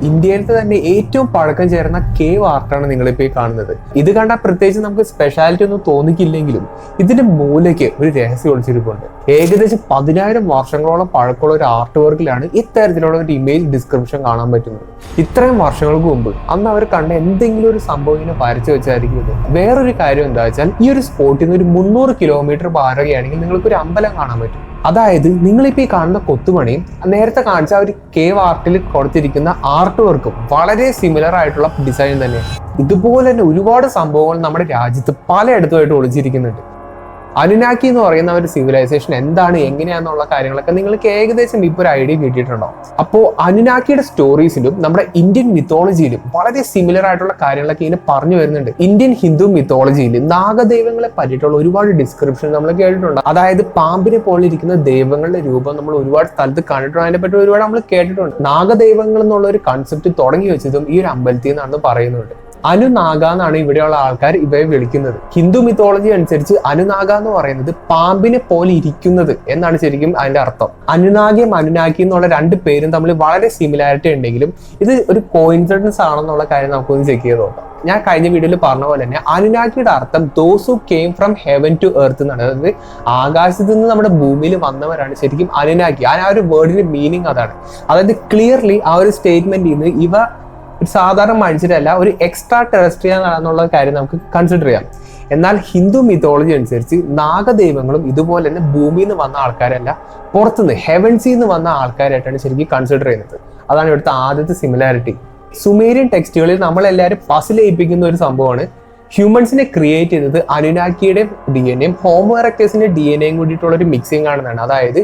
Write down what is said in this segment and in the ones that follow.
ഇന്ത്യയിലത്തെ തന്നെ ഏറ്റവും പഴക്കം ചേർന്ന കേവ് ആർട്ടാണ് നിങ്ങളിപ്പോൾ ഈ കാണുന്നത്. ഇത് കണ്ടാൽ പ്രത്യേകിച്ച് നമുക്ക് സ്പെഷ്യാലിറ്റി ഒന്നും തോന്നിക്കില്ലെങ്കിലും ഇതിന്റെ മൂലയ്ക്ക് ഒരു രഹസ്യം ഒളിച്ചിരിപ്പുണ്ട്. ഏകദേശം 10,000 വർഷങ്ങളോളം പഴക്കമുള്ള ഒരു ആർട്ട് വർക്കിലാണ് ഇത്തരത്തിലുള്ള ഒരു ഇമേജ് ഡിസ്ക്രിപ്ഷൻ കാണാൻ പറ്റുന്നത്. ഇത്രയും വർഷങ്ങൾക്ക് മുമ്പ് അന്ന് അവർ കണ്ട എന്തെങ്കിലും ഒരു സംഭവം ഇങ്ങനെ വരച്ചു വെച്ചായിരിക്കും ഇത്. വേറൊരു കാര്യം എന്താ വെച്ചാൽ, ഈ ഒരു സ്പോട്ടിൽ നിന്ന് ഒരു 300 കിലോമീറ്റർ മാറുകയാണെങ്കിൽ നിങ്ങൾക്ക് ഒരു അമ്പലം കാണാൻ പറ്റും. അതായത് നിങ്ങളിപ്പോൾ ഈ കാണുന്ന കൊത്തുപണിയും നേരത്തെ കാണിച്ച ഒരു കേവ് ആർട്ടിൽ കൊടുത്തിരിക്കുന്ന ആർട്ട് വർക്കും വളരെ സിമിലർ ആയിട്ടുള്ള ഡിസൈൻ തന്നെയാണ്. ഇതുപോലെ തന്നെ ഒരുപാട് സംഭവങ്ങൾ നമ്മുടെ രാജ്യത്ത് പലയിടത്തുമായിട്ട് ഒളിച്ചിരിക്കുന്നുണ്ട്. അനുനാക്കി എന്ന് പറയുന്ന ഒരു സിവിലൈസേഷൻ എന്താണ്, എങ്ങനെയാണെന്നുള്ള കാര്യങ്ങളൊക്കെ നിങ്ങൾക്ക് ഏകദേശം ഇപ്പോൾ ഒരു ഐഡിയ കിട്ടിയിട്ടുണ്ടാവും. അപ്പോൾ അനുനാക്കിയുടെ സ്റ്റോറീസിലും നമ്മുടെ ഇന്ത്യൻ മിത്തോളജിയിലും വളരെ സിമിലർ ആയിട്ടുള്ള കാര്യങ്ങളൊക്കെ ഇങ്ങനെ പറഞ്ഞു വരുന്നുണ്ട്. ഇന്ത്യൻ ഹിന്ദു മിത്തോളജിയിൽ നാഗദൈവങ്ങളെ പറ്റിയിട്ടുള്ള ഒരുപാട് ഡിസ്ക്രിപ്ഷൻ നമ്മൾ കേട്ടിട്ടുണ്ട്. അതായത് പാമ്പിനെ പോലെ ഇരിക്കുന്ന ദൈവങ്ങളുടെ രൂപം നമ്മൾ ഒരുപാട് സ്ഥലത്ത് കണ്ടിട്ടുണ്ട്, അതിനെ പറ്റി ഒരുപാട് നമ്മൾ കേട്ടിട്ടുണ്ട്. നാഗദൈവങ്ങൾ എന്നുള്ള ഒരു കൺസെപ്റ്റ് തുടങ്ങി വെച്ചതും ഈ ഒരു അമ്പലത്തിൽ നിന്നാണെന്ന് പറയുന്നുണ്ട്. അനുനാഗ എന്നാണ് ഇവിടെയുള്ള ആൾക്കാർ ഇവയെ വിളിക്കുന്നത്. ഹിന്ദു മിത്തോളജി അനുസരിച്ച് അനുനാഗ എന്ന് പറയുന്നത് പാമ്പിനെ പോലെ ഇരിക്കുന്നത് എന്നാണ് ശരിക്കും അതിന്റെ അർത്ഥം. അനുനാഗിയും അനുനാഗി എന്നുള്ള രണ്ട് പേരും തമ്മിൽ വളരെ സിമിലാരിറ്റി ഉണ്ടെങ്കിലും ഇത് ഒരു കോയിൻസിഡൻസ് ആണെന്നുള്ള കാര്യം നമുക്കൊന്ന് ചെക്ക് ചെയ്ത് നോക്കാം. ഞാൻ കഴിഞ്ഞ വീഡിയോയിൽ പറഞ്ഞ പോലെ തന്നെ അനുനാഗിയുടെ അർത്ഥം those who came from heaven to earth എന്നാണ്. അതായത് ആകാശത്ത് നിന്ന് നമ്മുടെ ഭൂമിയിൽ വന്നവരാണ് ശരിക്കും അനുനാഗി. ആ ഒരു വേർഡിന്റെ മീനിങ് അതാണ്. അതായത് ക്ലിയർലി ആ ഒരു സ്റ്റേറ്റ്മെന്റിൽ നിന്ന് ഇവ സാധാരണ മനുഷ്യരല്ല, ഒരു എക്സ്ട്രാ ടെറസ്ട്രിയൽ ആണെന്നുള്ള കാര്യം നമുക്ക് കൺസിഡർ ചെയ്യാം. എന്നാൽ ഹിന്ദു മിത്തോളജി അനുസരിച്ച് നാഗദൈവങ്ങളും ഇതുപോലെ തന്നെ ഭൂമിയിൽ നിന്ന് വന്ന ആൾക്കാരല്ല, പുറത്തുനിന്ന് ഹെവൻസിൽ നിന്ന് വന്ന ആൾക്കാരായിട്ടാണ് ശരിക്കും കൺസിഡർ ചെയ്യുന്നത്. അതാണ് ഇവിടുത്തെ ആദ്യത്തെ സിമിലാരിറ്റി. സുമേരിയൻ ടെക്സ്റ്റുകളിൽ നമ്മളെല്ലാവരും പസിൽ ഏൽപ്പിക്കുന്ന ഒരു സംഭവമാണ്. ഹ്യൂമൻസിനെ ക്രിയേറ്റ് ചെയ്തത് അനുനാക്കിയുടെ DNA ഹോമോ എറക്ടസിന്റെ DNA കൂടിയിട്ടുള്ള ഒരു മിക്സിംഗ് ആണെന്നാണ്. അതായത്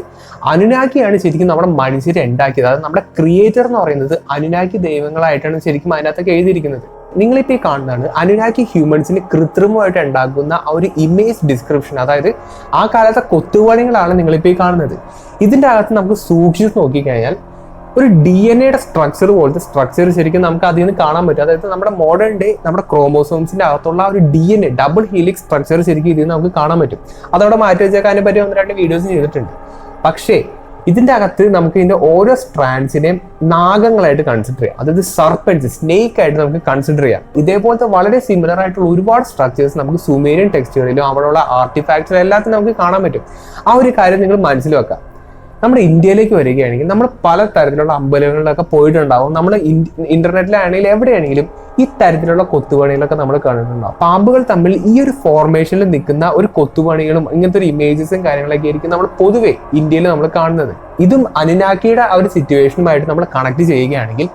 അനുനാക്കിയാണ് ശരിക്കും നമ്മുടെ മനുഷ്യരെ ഉണ്ടാക്കിയത്. അതായത് നമ്മുടെ ക്രിയേറ്റർ എന്ന് പറയുന്നത് അനുനാക്കി ദൈവങ്ങളായിട്ടാണ് ശരിക്കും അതിനകത്തൊക്കെ എഴുതിയിരിക്കുന്നത്. നിങ്ങളിപ്പോൾ ഈ കാണുന്നതാണ് അനുനാക്കി ഹ്യൂമൻസിന് കൃത്രിമമായിട്ട് ഉണ്ടാക്കുന്ന ആ ഒരു ഇമേജ് ഡിസ്ക്രിപ്ഷൻ. അതായത് ആ കാലത്തെ കൊത്തുപണികളാണ് നിങ്ങളിപ്പോൾ ഈ കാണുന്നത്. ഇതിൻ്റെ അകത്ത് നമുക്ക് സൂക്ഷിച്ച് നോക്കിക്കഴിഞ്ഞാൽ ഒരു DNA സ്ട്രക്ചർ പോലത്തെ സ്ട്രക്ചർ ശരിക്കും നമുക്ക് അതിൽ നിന്ന് കാണാൻ പറ്റും. അതായത് നമ്മുടെ മോഡേൺ ഡേ നമ്മുടെ ക്രോമോസോംസിന്റെ അകത്തുള്ള ഒരു DNA ഡബിൾ ഹീലിക്സ് സ്ട്രക്ചർ ശരിക്കും ഇതിൽ നിന്ന് നമുക്ക് കാണാൻ പറ്റും. അതവിടെ മാറ്റി വെച്ചേക്കാൻ അതിനെ പറ്റി 1-2 വീഡിയോസ് ചെയ്തിട്ടുണ്ട്. പക്ഷേ ഇതിന്റെ അകത്ത് നമുക്ക് ഇതിന്റെ ഓരോ സ്ട്രാൻഡ്സിനെയും നാഗങ്ങളായിട്ട് കൺസിഡർ ചെയ്യാം. അതായത് സർപ്പൻസ്, സ്നേക്ക് ആയിട്ട് നമുക്ക് കൺസിഡർ ചെയ്യാം. ഇതേപോലത്തെ വളരെ സിമിലർ ആയിട്ടുള്ള ഒരുപാട് സ്ട്രക്ചേഴ്സ് നമുക്ക് സുമേരിയൻ ടെക്സ്റ്റുകളിലും അവിടെയുള്ള ആർട്ടിഫാക്ട്സിലും എല്ലാത്തിനും നമുക്ക് കാണാൻ പറ്റും. ആ ഒരു കാര്യം നിങ്ങൾ മനസ്സിൽ വെക്കാം. നമ്മുടെ ഇന്ത്യയിലേക്ക് വരികയാണെങ്കിൽ നമ്മൾ പല തരത്തിലുള്ള അമ്പലങ്ങളിലൊക്കെ പോയിട്ടുണ്ടാവും. നമ്മൾ ഇന്റർനെറ്റിലാണെങ്കിലും എവിടെയാണെങ്കിലും ഈ തരത്തിലുള്ള കൊത്തുപണികളൊക്കെ നമ്മൾ കണ്ടിട്ടുണ്ടാവും. പാമ്പുകൾ തമ്മിൽ ഈ ഒരു ഫോർമേഷനിൽ നിൽക്കുന്ന ഒരു കൊത്തുപണികളും ഇങ്ങനത്തെ ഒരു ഇമേജസും കാര്യങ്ങളൊക്കെ ആയിരിക്കും നമ്മൾ പൊതുവെ ഇന്ത്യയിൽ നമ്മൾ കാണുന്നത്. ഇതും അനുനാക്കിയുടെ ആ ഒരു സിറ്റുവേഷനുമായിട്ട് നമ്മൾ കണക്ട് ചെയ്യുകയാണെങ്കിൽ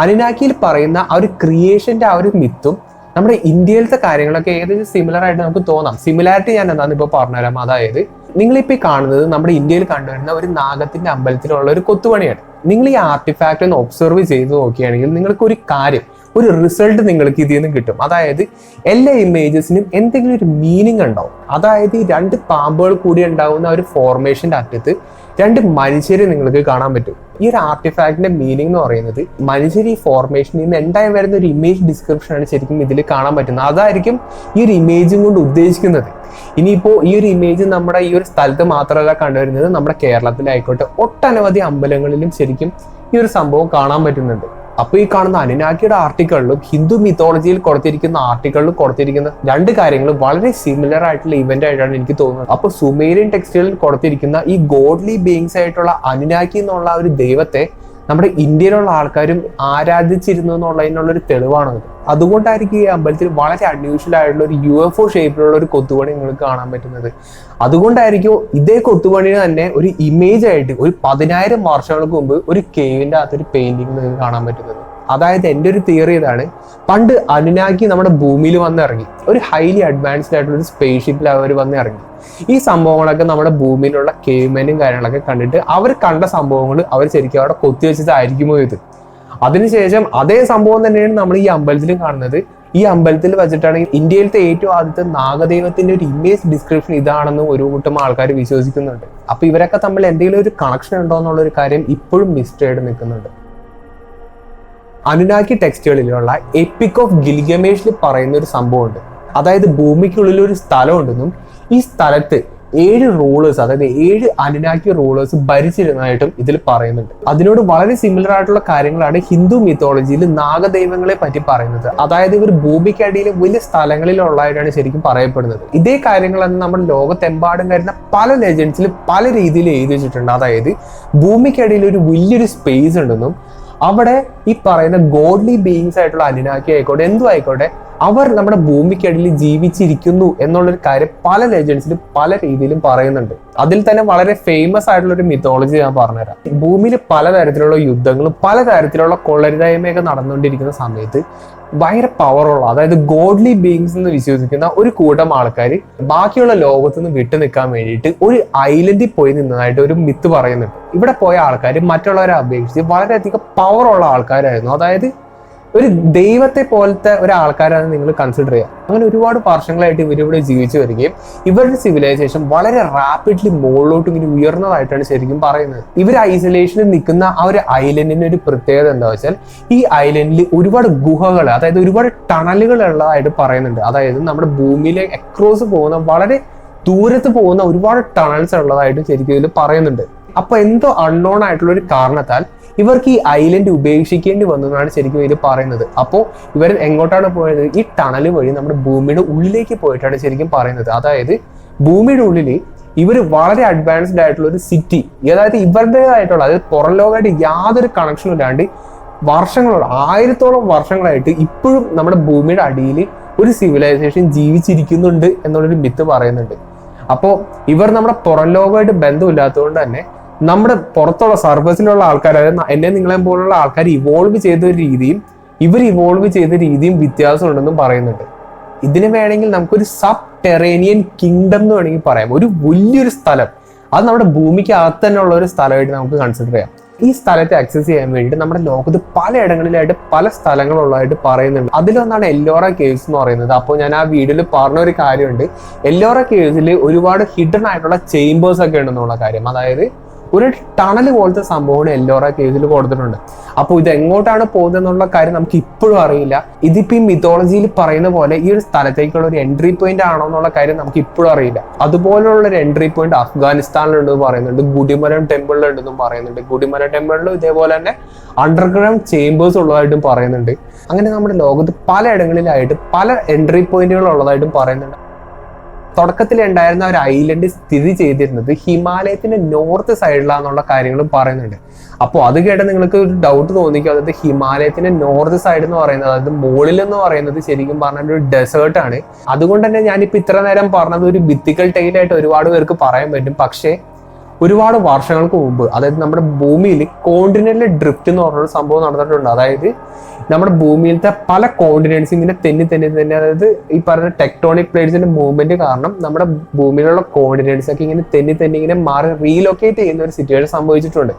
അനുനാക്കിയിൽ പറയുന്ന ആ ഒരു ക്രിയേഷന്റെ ആ ഒരു മിത്തും നമ്മുടെ ഇന്ത്യയിലത്തെ കാര്യങ്ങളൊക്കെ ഏകദേശം സിമിലർ ആയിട്ട് നമുക്ക് തോന്നാം. സിമിലാരിറ്റി ഞാൻ എന്താണെന്ന് ഇപ്പോൾ പറഞ്ഞുതരാം. അതായത് നിങ്ങളിപ്പോൾ കാണുന്നത് നമ്മുടെ ഇന്ത്യയിൽ കണ്ടുവരുന്ന ഒരു നാഗത്തിന്റെ അമ്പലത്തിലുള്ള ഒരു കൊത്തുപണിയാണ്. നിങ്ങൾ ഈ ആർട്ടിഫാക്റ്റ് ഒന്ന് ഒബ്സർവ് ചെയ്ത് നോക്കുകയാണെങ്കിൽ നിങ്ങൾക്ക് ഒരു കാര്യം, ഒരു റിസൾട്ട് നിങ്ങൾക്ക് ഇതിൽ നിന്ന് കിട്ടും. അതായത് എല്ലാ ഇമേജസിനും എന്തെങ്കിലും ഒരു മീനിങ് ഉണ്ടാവും. അതായത് ഈ 2 പാമ്പുകൾ കൂടി ഉണ്ടാകുന്ന ഒരു ഫോർമേഷന്റെ അറ്റത്ത് 2 മനുഷ്യരെ നിങ്ങൾക്ക് കാണാൻ പറ്റും. ഈ ഒരു ആർട്ടിഫാക്റ്റിന്റെ മീനിങ് എന്ന് പറയുന്നത് മനുഷ്യർ ഈ ഫോർമേഷനിൽ നിന്ന് എന്തായി വരുന്ന ഒരു ഇമേജ് ഡിസ്ക്രിപ്ഷൻ ആണ് ശരിക്കും ഇതിൽ കാണാൻ പറ്റുന്നത്. അതായിരിക്കും ഈ ഒരു ഇമേജും കൊണ്ട് ഉദ്ദേശിക്കുന്നത്. ഇനിയിപ്പോൾ ഈ ഒരു ഇമേജ് നമ്മുടെ ഈ ഒരു സ്ഥലത്ത് മാത്രമല്ല കണ്ടുവരുന്നത്, നമ്മുടെ കേരളത്തിലായിക്കോട്ടെ ഒട്ടനവധി അമ്പലങ്ങളിലും ശരിക്കും ഈ ഒരു സംഭവം കാണാൻ പറ്റുന്നുണ്ട്. അപ്പൊ ഈ കാണുന്ന അനുനാക്കിയുടെ ആർട്ടിക്കിളിലും ഹിന്ദു മിത്തോളജിയിൽ കൊടുത്തിരിക്കുന്ന ആർട്ടിക്കിളിലും കൊടുത്തിരിക്കുന്ന 2 കാര്യങ്ങളും വളരെ സിമിലർ ആയിട്ടുള്ള ഇവന്റ് ആയിട്ടാണ് എനിക്ക് തോന്നുന്നത്. അപ്പൊ സുമേരിയൻ ടെക്സ്റ്റുകളിൽ കൊടുത്തിരിക്കുന്ന ഈ ഗോഡ്ലി ബീയിങ്സ് ആയിട്ടുള്ള അനുനാക്കി എന്നുള്ള ഒരു ദൈവത്തെ നമ്മുടെ ഇന്ത്യയിലുള്ള ആൾക്കാരും ആരാധിച്ചിരുന്നു എന്നുള്ളതിനുള്ളൊരു തെളിവാണത്. അതുകൊണ്ടായിരിക്കും ഈ അമ്പലത്തിൽ വളരെ അൺയൂഷ്വൽ ആയിട്ടുള്ള ഒരു UFO ഷേപ്പിലുള്ള ഒരു കൊത്തുപണി നിങ്ങൾക്ക് കാണാൻ പറ്റുന്നത്. അതുകൊണ്ടായിരിക്കും ഇതേ കൊത്തുപണി തന്നെ ഒരു ഇമേജ് ആയിട്ട് ഒരു 10,000 വർഷങ്ങൾക്ക് മുമ്പ് ഒരു കേവിന്റെ അകത്തൊരു പെയിന്റിങ് നിങ്ങൾക്ക് കാണാൻ പറ്റുന്നത്. അതായത് എൻ്റെ ഒരു തിയറി ഇതാണ്, പണ്ട് അനുനാക്കി നമ്മുടെ ഭൂമിയിൽ വന്നിറങ്ങി, ഒരു ഹൈലി അഡ്വാൻസ്ഡ് ആയിട്ടുള്ള ഒരു സ്പേസ് ഷിപ്പിൽ അവർ വന്നിറങ്ങി. ഈ സംഭവങ്ങളൊക്കെ നമ്മുടെ ഭൂമിയിലുള്ള കേവ്മെന്റും കാര്യങ്ങളൊക്കെ കണ്ടിട്ട് അവർ കണ്ട സംഭവങ്ങൾ അവർ ശരിക്കും അവിടെ കൊത്തിവെച്ചതായിരിക്കുമോ ഇത്. അതിനുശേഷം അതേ സംഭവം തന്നെയാണ് നമ്മൾ ഈ അമ്പലത്തിലും കാണുന്നത്. ഈ അമ്പലത്തിൽ വെച്ചിട്ടാണ് ഇന്ത്യയിലത്തെ ഏറ്റവും ആദ്യത്തെ നാഗദൈവത്തിന്റെ ഒരു ഇമേജ് ഡിസ്ക്രിപ്ഷൻ ഇതാണെന്ന് ഒരു കൂട്ടം ആൾക്കാർ വിശ്വസിക്കുന്നുണ്ട്. അപ്പൊ ഇവരൊക്കെ തമ്മിൽ എന്തെങ്കിലും ഒരു കണക്ഷൻ ഉണ്ടോ എന്നുള്ള ഒരു കാര്യം ഇപ്പോഴും മിസ്റ്റേഡ് ആയിട്ട് നിൽക്കുന്നുണ്ട്. അനുനാക്കി ടെക്സ്റ്റുകളിലുള്ള എപ്പിക് ഓഫ് ഗിൽഗമേഷിൽ പറയുന്ന ഒരു സംഭവമുണ്ട്. അതായത് ഭൂമിക്കുള്ളിൽ ഒരു സ്ഥലം ഉണ്ടെന്നും ഈ സ്ഥലത്ത് 7 റൂളേഴ്സ്, അതായത് 7 അനുനാക്കി റൂളേഴ്സ് ഭരിച്ചിരുന്നതായിട്ടും ഇതിൽ പറയുന്നുണ്ട്. അതിനോട് വളരെ സിമിലർ ആയിട്ടുള്ള കാര്യങ്ങളാണ് ഹിന്ദു മിത്തോളജിയിൽ നാഗദൈവങ്ങളെ പറ്റി പറയുന്നത്. അതായത് ഇവർ ഭൂമിക്കടിയിൽ വലിയ സ്ഥലങ്ങളിലുള്ളതായിട്ടാണ് ശരിക്കും പറയപ്പെടുന്നത്. ഇതേ കാര്യങ്ങളാണ് നമ്മുടെ ലോകത്തെമ്പാടും വരുന്ന പല ലെജൻഡ്സിൽ പല രീതിയിൽ എഴുതി വെച്ചിട്ടുണ്ട്. അതായത് ഭൂമിക്കടിയിൽ ഒരു വലിയൊരു സ്പേസ് ഉണ്ടെന്നും അവിടെ ഈ പറയുന്ന ഗോഡ്ലി ബീയിങ്സ് ആയിട്ടുള്ള അനുനാക്കി ആയിക്കോട്ടെ എന്തും ആയിക്കോട്ടെ അവർ നമ്മുടെ ഭൂമിക്കടിയിൽ ജീവിച്ചിരിക്കുന്നു എന്നുള്ളൊരു കാര്യം പല ലെജൻഡ്സിലും പല രീതിയിലും പറയുന്നുണ്ട്. അതിൽ തന്നെ വളരെ ഫേമസ് ആയിട്ടുള്ള ഒരു മിത്തോളജി ഞാൻ പറഞ്ഞുതരാം. ഭൂമിയിൽ പലതരത്തിലുള്ള യുദ്ധങ്ങളും പലതരത്തിലുള്ള കൊള്ളരുതായ്മയൊക്കെ നടന്നുകൊണ്ടിരിക്കുന്ന സമയത്ത് ഭയങ്കര പവറുള്ള, അതായത് ഗോഡ്ലി ബീയിങ്സ് എന്ന് വിശ്വസിക്കുന്ന ഒരു കൂട്ടം ആൾക്കാർ ബാക്കിയുള്ള ലോകത്ത് നിന്ന് വിട്ടു നിൽക്കാൻ വേണ്ടിയിട്ട് ഒരു ഐലൻഡിൽ പോയി നിന്നതായിട്ട് ഒരു മിത്ത് പറയുന്നുണ്ട്. ഇവിടെ പോയ ആൾക്കാർ മറ്റുള്ളവരെ അപേക്ഷിച്ച് വളരെയധികം പവറുള്ള ആൾക്കാരായിരുന്നു. അതായത് ഒരു ദൈവത്തെ പോലത്തെ ഒരാൾക്കാരാണ് നിങ്ങൾ കൺസിഡർ ചെയ്യുക. അങ്ങനെ ഒരുപാട് വർഷങ്ങളായിട്ട് ഇവരിവിടെ ജീവിച്ചു വരികയും ഇവരുടെ സിവിലൈസേഷൻ വളരെ റാപ്പിഡ്ലി മുകളിലോട്ട് ഇങ്ങനെ ഉയർന്നതായിട്ടാണ് ശരിക്കും പറയുന്നത്. ഇവർ ഐസൊലേഷനിൽ നിൽക്കുന്ന ആ ഒരു ഐലൻഡിന്റെ ഒരു പ്രത്യേകത എന്താ വെച്ചാൽ ഈ ഐലൻഡിൽ ഒരുപാട് ഗുഹകൾ, അതായത് ഒരുപാട് ടണലുകൾ ഉള്ളതായിട്ട് പറയുന്നുണ്ട്. അതായത് നമ്മുടെ ഭൂമിയിലെ അക്രോസ് പോകുന്ന വളരെ ദൂരത്ത് പോകുന്ന ഒരുപാട് ടണൽസ് ഉള്ളതായിട്ട് ശരിക്കും ഇതിൽ പറയുന്നുണ്ട്. അപ്പൊ എന്തോ അൺനോൺ ആയിട്ടുള്ള ഒരു കാരണത്താൽ ഇവർക്ക് ഈ ഐലൻഡ് ഉപേക്ഷിക്കേണ്ടി വന്നു എന്നാണ് ശരിക്കും ഇതിൽ പറയുന്നത്. അപ്പോൾ ഇവർ എങ്ങോട്ടാണ് പോയത്? ഈ ടണൽ വഴി നമ്മുടെ ഭൂമിയുടെ ഉള്ളിലേക്ക് പോയിട്ടാണ് ശരിക്കും പറയുന്നത്. അതായത് ഭൂമിയുടെ ഉള്ളിൽ ഇവർ വളരെ അഡ്വാൻസ്ഡ് ആയിട്ടുള്ള ഒരു സിറ്റി, അതായത് ഇവരുടേതായിട്ടുള്ള, അതായത് പുറം ലോകമായിട്ട് യാതൊരു കണക്ഷനും ഇല്ലാണ്ട് വർഷങ്ങളോളം 1000ഓളം വർഷങ്ങളായിട്ട് ഇപ്പോഴും നമ്മുടെ ഭൂമിയുടെ അടിയിൽ ഒരു സിവിലൈസേഷൻ ജീവിച്ചിരിക്കുന്നുണ്ട് എന്നുള്ളൊരു മിത്ത് പറയുന്നുണ്ട്. അപ്പോൾ ഇവർ നമ്മുടെ പുറം ലോകമായിട്ട് ബന്ധമില്ലാത്തതുകൊണ്ട് തന്നെ നമ്മുടെ പുറത്തുള്ള സർഫസിലുള്ള ആൾക്കാർ, അതായത് എന്നെ നിങ്ങളെ പോലുള്ള ആൾക്കാർ ഇവോൾവ് ചെയ്ത രീതിയും ഇവർ ഇവോൾവ് ചെയ്ത രീതിയും വ്യത്യാസം ഉണ്ടെന്നും പറയുന്നുണ്ട്. ഇതിന് വേണമെങ്കിൽ നമുക്കൊരു സബ് ടെറേനിയൻ കിങ്ഡം എന്ന് വേണമെങ്കിൽ പറയാം. ഒരു വലിയൊരു സ്ഥലം, അത് നമ്മുടെ ഭൂമിക്ക് അകത്ത് തന്നെ ഉള്ള ഒരു സ്ഥലമായിട്ട് നമുക്ക് കൺസിഡർ ചെയ്യാം. ഈ സ്ഥലത്തെ ആക്സസ് ചെയ്യാൻ വേണ്ടിയിട്ട് നമ്മുടെ ലോകത്ത് പലയിടങ്ങളിലായിട്ട് പല സ്ഥലങ്ങളുള്ളതായിട്ട് പറയുന്നുണ്ട്. അതിലൊന്നാണ് എല്ലോറ കേവ്സ് എന്ന് പറയുന്നത്. അപ്പോൾ ഞാൻ ആ വീഡിയോയിൽ പറഞ്ഞ ഒരു കാര്യമുണ്ട്, എല്ലോറ കേവ്സിൽ ഒരുപാട് ഹിഡൻ ആയിട്ടുള്ള ചേംബേഴ്സ് ഒക്കെ ഉണ്ടെന്നുള്ള കാര്യം. അതായത് ഒരു ടണൽ പോലത്തെ സംഭവമാണ് എല്ലോറ കേവ്സിൽ കൊടുത്തിട്ടുണ്ട്. അപ്പോൾ ഇത് എങ്ങോട്ടാണ് പോകുന്നത് എന്നുള്ള കാര്യം നമുക്ക് ഇപ്പോഴും അറിയില്ല. ഇതിപ്പോ ഈ മിത്തോളജിയിൽ പറയുന്ന പോലെ ഈ ഒരു സ്ഥലത്തേക്കുള്ള ഒരു എൻട്രി പോയിന്റ് ആണോ എന്നുള്ള കാര്യം നമുക്ക് ഇപ്പോഴും അറിയില്ല. അതുപോലുള്ള ഒരു എൻട്രി പോയിന്റ് അഫ്ഗാനിസ്ഥാനിലുണ്ടെന്ന് പറയുന്നുണ്ട്, ഗുഡിമലം ടെമ്പിളിലുണ്ടെന്നും പറയുന്നുണ്ട്. ഗുഡിമല ടെമ്പിളിലും ഇതേപോലെ തന്നെ അണ്ടർഗ്രൗണ്ട് ചേംബേഴ്സ് ഉള്ളതായിട്ടും പറയുന്നുണ്ട്. അങ്ങനെ നമ്മുടെ ലോകത്ത് പലയിടങ്ങളിലായിട്ട് പല എൻട്രി പോയിന്റുകൾ ഉള്ളതായിട്ടും പറയുന്നുണ്ട്. തുടക്കത്തിൽ ഉണ്ടായിരുന്ന ഒരു ഐലൻഡ് സ്ഥിതി ചെയ്തിരുന്നത് ഹിമാലയത്തിന്റെ നോർത്ത് സൈഡിലാന്നുള്ള കാര്യങ്ങളും പറയുന്നുണ്ട്. അപ്പോൾ അത് കേട്ട് നിങ്ങൾക്ക് ഒരു ഡൗട്ട് തോന്നിക്കും, അതായത് ഹിമാലയത്തിന്റെ നോർത്ത് സൈഡ് എന്ന് പറയുന്നത്, അതായത് മുകളിൽ എന്ന് പറയുന്നത് ശരിക്കും പറഞ്ഞാൽ ഒരു ഡെസേർട്ട് ആണ്. അതുകൊണ്ട് തന്നെ ഞാനിപ്പോൾ ഇത്ര നേരം പറഞ്ഞത് ഒരു മിത്തിക്കൽ ടെയിലായിട്ട് ഒരുപാട് പേർക്ക് പറയാൻ പറ്റും. പക്ഷേ ഒരുപാട് വർഷങ്ങൾക്ക് മുമ്പ്, അതായത് നമ്മുടെ ഭൂമിയിൽ കോണ്ടിനെന്റൽ ഡ്രിഫ്റ്റ് എന്ന് പറഞ്ഞൊരു സംഭവം നടന്നിട്ടുണ്ട്. അതായത് നമ്മുടെ ഭൂമിയിലത്തെ പല കോണ്ടിനെന്റ്സ് ഇങ്ങനെ തെന്നി, അതായത് ഈ പറയുന്ന ടെക്ടോണിക് പ്ലേറ്റ്സിന്റെ മൂവ്മെന്റ് കാരണം നമ്മുടെ ഭൂമിയിലുള്ള കോണ്ടിനെന്റ്സ് ഒക്കെ ഇങ്ങനെ തെന്നി ഇങ്ങനെ മാറി റീലൊക്കേറ്റ് ചെയ്യുന്ന ഒരു സിറ്റുവേഷൻ സംഭവിച്ചിട്ടുണ്ട്.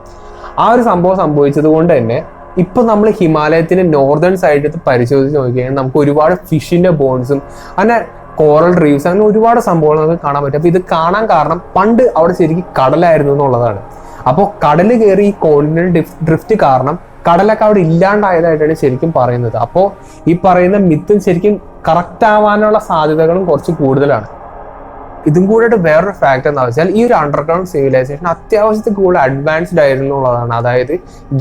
ആ ഒരു സംഭവം സംഭവിച്ചത് കൊണ്ട് തന്നെ ഇപ്പൊ നമ്മൾ ഹിമാലയത്തിന്റെ നോർത്തേൺ സൈഡിൽ പരിശോധിച്ച് നോക്കിക്കഴിഞ്ഞാൽ നമുക്ക് ഒരുപാട് ഫിഷിന്റെ ബോൺസും അങ്ങനെ കോറൽ റീവ്സ് അങ്ങനെ ഒരുപാട് സംഭവങ്ങൾ നമുക്ക് കാണാൻ പറ്റും. അപ്പൊ ഇത് കാണാൻ കാരണം പണ്ട് അവിടെ ശരിക്കും കടലായിരുന്നു എന്നുള്ളതാണ്. അപ്പോൾ കടല് കയറി ഈ കോണ്ടിനെന്റൽ ഡ്രിഫ്റ്റ് കാരണം കടലൊക്കെ അവിടെ ഇല്ലാണ്ടായതായിട്ടാണ് ശരിക്കും പറയുന്നത്. അപ്പോൾ ഈ പറയുന്ന മിത്തും ശരിക്കും കറക്റ്റ് ആവാനുള്ള സാധ്യതകളും കുറച്ച് കൂടുതലാണ്. ഇതും കൂടെ വേറൊരു ഫാക്ട് എന്താ വെച്ചാൽ ഈ ഒരു അണ്ടർഗ്രൗണ്ട് സിവിലൈസേഷൻ അത്യാവശ്യത്തിൽ കൂടുതൽ അഡ്വാൻസ്ഡ് ആയിരുന്നു എന്നുള്ളതാണ്. അതായത്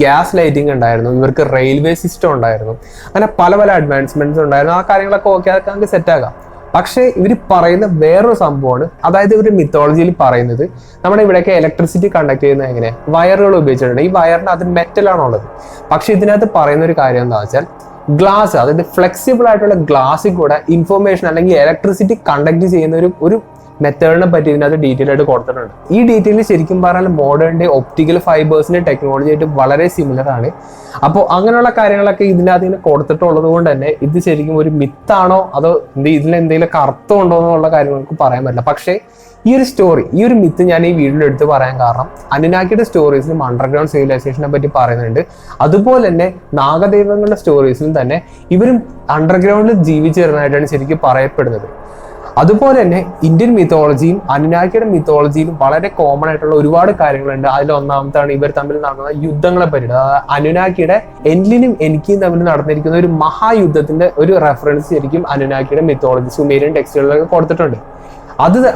ഗ്യാസ് ലൈറ്റിംഗ് ഉണ്ടായിരുന്നു, ഇവർക്ക് റെയിൽവേ സിസ്റ്റം ഉണ്ടായിരുന്നു, അങ്ങനെ പല അഡ്വാൻസ്മെന്റ്സ് ഉണ്ടായിരുന്നു. ആ കാര്യങ്ങളൊക്കെ ഓക്കെ, അതൊക്കെ നമുക്ക് സെറ്റാക്കാം. പക്ഷേ ഇവർ പറയുന്ന വേറൊരു സംഭവമാണ്, അതായത് ഇവർ മിത്തോളജിയിൽ പറയുന്നത് നമ്മുടെ ഇവിടെയൊക്കെ ഇലക്ട്രിസിറ്റി കണ്ടക്ട് ചെയ്യുന്നത് എങ്ങനെ വയറുകൾ ഉപയോഗിച്ചിട്ടുണ്ട്. ഈ വയറിന് അത് മെറ്റലാണുള്ളത്. പക്ഷെ ഇതിനകത്ത് പറയുന്ന ഒരു കാര്യം എന്താ വെച്ചാൽ ഗ്ലാസ്, അതായത് ഫ്ലെക്സിബിൾ ആയിട്ടുള്ള ഗ്ലാസ്സിൽ കൂടെ ഇൻഫോർമേഷൻ അല്ലെങ്കിൽ ഇലക്ട്രിസിറ്റി കണ്ടക്ട് ചെയ്യുന്ന ഒരു മെത്തേഡിനെ പറ്റി ഇതിനകത്ത് ഡീറ്റെയിൽ ആയിട്ട് കൊടുത്തിട്ടുണ്ട്. ഈ ഡീറ്റെയിൽ ശരിക്കും പറഞ്ഞാൽ മോഡേൺ ഡേ ഒപ്റ്റിക്കൽ ഫൈബേഴ്സിന്റെ ടെക്നോളജി ആയിട്ട് വളരെ സിമിലർ ആണ്. അപ്പോൾ അങ്ങനെയുള്ള കാര്യങ്ങളൊക്കെ ഇതിനകത്ത് ഇങ്ങനെ കൊടുത്തിട്ടുള്ളത് കൊണ്ട് തന്നെ ഇത് ശരിക്കും ഒരു മിത്താണോ അതോ ഇതിൽ എന്തെങ്കിലുമൊക്കെ അർത്ഥം ഉണ്ടോ എന്നുള്ള കാര്യങ്ങൾക്ക് പറയാൻ പറ്റില്ല. പക്ഷേ ഈ ഒരു സ്റ്റോറി, ഈ ഒരു മിത്ത് ഞാൻ ഈ വീഡിയോയിൽ എടുത്ത് പറയാൻ കാരണം അനുനാക്കിയുടെ സ്റ്റോറീസിലും അണ്ടർഗ്രൗണ്ട് സിവിലൈസേഷനെ പറ്റി പറയുന്നുണ്ട്. അതുപോലെ തന്നെ നാഗദൈവങ്ങളുടെ സ്റ്റോറീസിലും തന്നെ ഇവരും അണ്ടർഗ്രൗണ്ടിൽ ജീവിച്ചിരുന്നതായിട്ടാണ് ശരിക്കും പറയപ്പെടുന്നത്. അതുപോലെ തന്നെ ഇന്ത്യൻ മിത്തോളജിയും അനുനാക്കിയുടെ മിത്തോളജിയിലും വളരെ കോമൺ ആയിട്ടുള്ള ഒരുപാട് കാര്യങ്ങളുണ്ട്. അതിൽ ഒന്നാമത്താണ് ഇവർ തമ്മിൽ നടന്ന യുദ്ധങ്ങളെ പറ്റിയിട്ട്. അനുനാക്കിയുടെ എൻലിനും എനിക്കും തമ്മിൽ നടന്നിരിക്കുന്ന ഒരു മഹായുദ്ധത്തിന്റെ ഒരു റെഫറൻസ് ശരിക്കും അനുനാക്കിയുടെ മിത്തോളജി സുമേരിയൻ ടെക്സ്റ്റുകളിലൊക്കെ കൊടുത്തിട്ടുണ്ട്.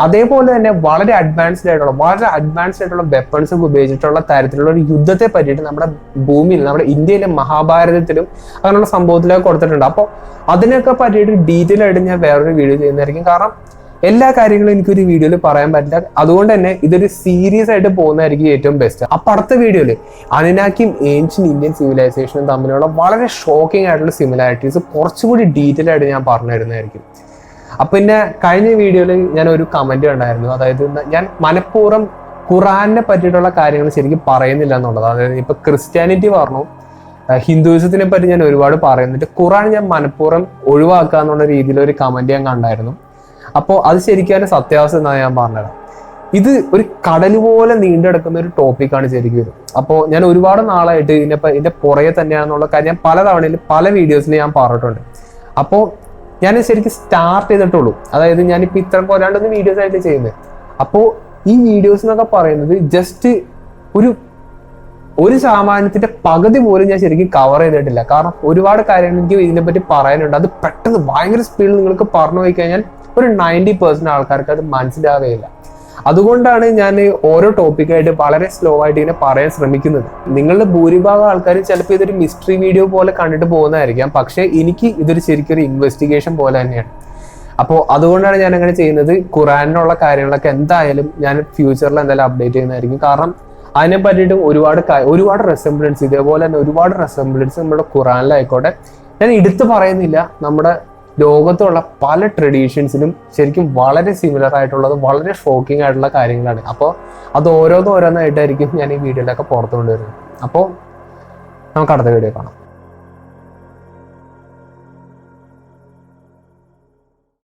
അതേപോലെ തന്നെ വളരെ അഡ്വാൻസ്ഡ് ആയിട്ടുള്ള വെപ്പൺസ് ഒക്കെ ഉപയോഗിച്ചിട്ടുള്ള തരത്തിലുള്ള ഒരു യുദ്ധത്തെ പറ്റിയിട്ട് നമ്മുടെ ഭൂമിയിൽ, നമ്മുടെ ഇന്ത്യയിലെ മഹാഭാരതത്തിലും അങ്ങനെയുള്ള സംഭവത്തിലൊക്കെ കൊടുത്തിട്ടുണ്ട്. അപ്പോൾ അതിനൊക്കെ പറ്റിയിട്ട് ഡീറ്റെയിൽ ആയിട്ട് ഞാൻ വേറൊരു വീഡിയോ ചെയ്യുന്നതായിരിക്കും. കാരണം എല്ലാ കാര്യങ്ങളും എനിക്കൊരു വീഡിയോയിൽ പറയാൻ പറ്റില്ല. അതുകൊണ്ട് തന്നെ ഇതൊരു സീരിയസ് ആയിട്ട് പോകുന്നതായിരിക്കും ഏറ്റവും ബെസ്റ്റ്. അപ്പൊ അടുത്ത വീഡിയോയിൽ അനുനാക്കിയും ഏൻഷ്യന്റ് ഇന്ത്യൻ സിവിലൈസേഷനും തമ്മിലുള്ള വളരെ ഷോക്കിംഗ് ആയിട്ടുള്ള സിമിലാരിറ്റീസ് കുറച്ചുകൂടി ഡീറ്റെയിൽ ആയിട്ട് ഞാൻ പറഞ്ഞു തരുന്നതായിരിക്കും. അപ്പൊ പിന്നെ കഴിഞ്ഞ വീഡിയോയിൽ ഞാൻ ഒരു കമന്റ് കണ്ടായിരുന്നു, അതായത് ഞാൻ മനഃപൂർവ്വം ഖുറാനെ പറ്റിയിട്ടുള്ള കാര്യങ്ങൾ ശരിക്കും പറയുന്നില്ല എന്നുള്ളത്. അതായത് ഇപ്പൊ ക്രിസ്ത്യാനിറ്റി പറഞ്ഞു, ഹിന്ദുയിസത്തിനെ പറ്റി ഞാൻ ഒരുപാട് പറയുന്നുണ്ട്, ഖുറാൻ ഞാൻ മനഃപൂർവ്വം ഒഴിവാക്കുക എന്നുള്ള രീതിയിൽ ഒരു കമന്റ് ഞാൻ കണ്ടായിരുന്നു. അപ്പോൾ അത് ശരിക്കും സത്യാവസ്ഥ എന്നാണ് ഞാൻ പറഞ്ഞത്. ഇത് ഒരു കടൽ പോലെ നീണ്ടെടുക്കുന്ന ഒരു ടോപ്പിക്കാണ് ശരിക്കും ഇത്. അപ്പോൾ ഞാൻ ഒരുപാട് നാളായിട്ട് ഇതിന്റെ പുറകെ തന്നെയാണെന്നുള്ള കാര്യം ഞാൻ പല തവണയിൽ പല വീഡിയോസിൽ ഞാൻ പറഞ്ഞിട്ടുണ്ട്. അപ്പോൾ ഞാൻ ശരിക്കും സ്റ്റാർട്ട് ചെയ്തിട്ടുള്ളൂ. അതായത് ഞാനിപ്പോൾ ഇത്ര പോരാണ്ടൊന്നും വീഡിയോസ് ആയിട്ട് ചെയ്യുന്നത്. അപ്പോൾ ഈ വീഡിയോസ് എന്നൊക്കെ പറയുന്നത് ജസ്റ്റ് ഒരു സാമാന്യത്തിന്റെ പകുതി പോലും ഞാൻ ശരിക്കും കവർ ചെയ്തിട്ടില്ല. കാരണം ഒരുപാട് കാര്യങ്ങൾ എനിക്ക് ഇതിനെപ്പറ്റി പറയാനുണ്ട്. അത് പെട്ടെന്ന് ഭയങ്കര സ്പീഡിൽ നിങ്ങൾക്ക് പറഞ്ഞു പോയി കഴിഞ്ഞാൽ ഒരു 90% ആൾക്കാർക്ക് അത് മനസ്സിലാവുകയില്ല. അതുകൊണ്ടാണ് ഞാൻ ഓരോ ടോപ്പിക്കായിട്ട് വളരെ സ്ലോ ആയിട്ട് ഇങ്ങനെ പറയാൻ ശ്രമിക്കുന്നത്. നിങ്ങളുടെ ഭൂരിഭാഗം ആൾക്കാരും ചിലപ്പോൾ ഇതൊരു മിസ്റ്ററി വീഡിയോ പോലെ കണ്ടിട്ട് പോകുന്നതായിരിക്കാം. പക്ഷേ എനിക്ക് ഇതൊരു ശരിക്കും ഒരു ഇൻവെസ്റ്റിഗേഷൻ പോലെ തന്നെയാണ്. അപ്പോൾ അതുകൊണ്ടാണ് ഞാൻ അങ്ങനെ ചെയ്യുന്നത്. ഖുറാനിലുള്ള കാര്യങ്ങളൊക്കെ എന്തായാലും ഞാൻ ഫ്യൂച്ചറിൽ എന്തായാലും അപ്ഡേറ്റ് ചെയ്യുന്നതായിരിക്കും. കാരണം അതിനെ പറ്റിയിട്ടും ഒരുപാട് റെസംബ്ലൻസ്, ഇതേപോലെ തന്നെ ഒരുപാട് റെസംബ്ലൻസ് നമ്മുടെ ഖുറാനിലായിക്കോട്ടെ, ഞാൻ എടുത്തു പറയുന്നില്ല, നമ്മുടെ ലോകത്തുള്ള പല ട്രഡീഷൻസിനും ശരിക്കും വളരെ സിമിലർ ആയിട്ടുള്ളത്, വളരെ ഷോക്കിംഗ് ആയിട്ടുള്ള കാര്യങ്ങളാണ്. അപ്പോൾ അത് ഓരോന്നായിട്ടായിരിക്കും ഞാൻ ഈ വീഡിയോയിലൊക്കെ പുറത്തു കൊണ്ടുവരുന്നത്. അപ്പോൾ നമുക്ക് അടുത്ത വീഡിയോ കാണാം.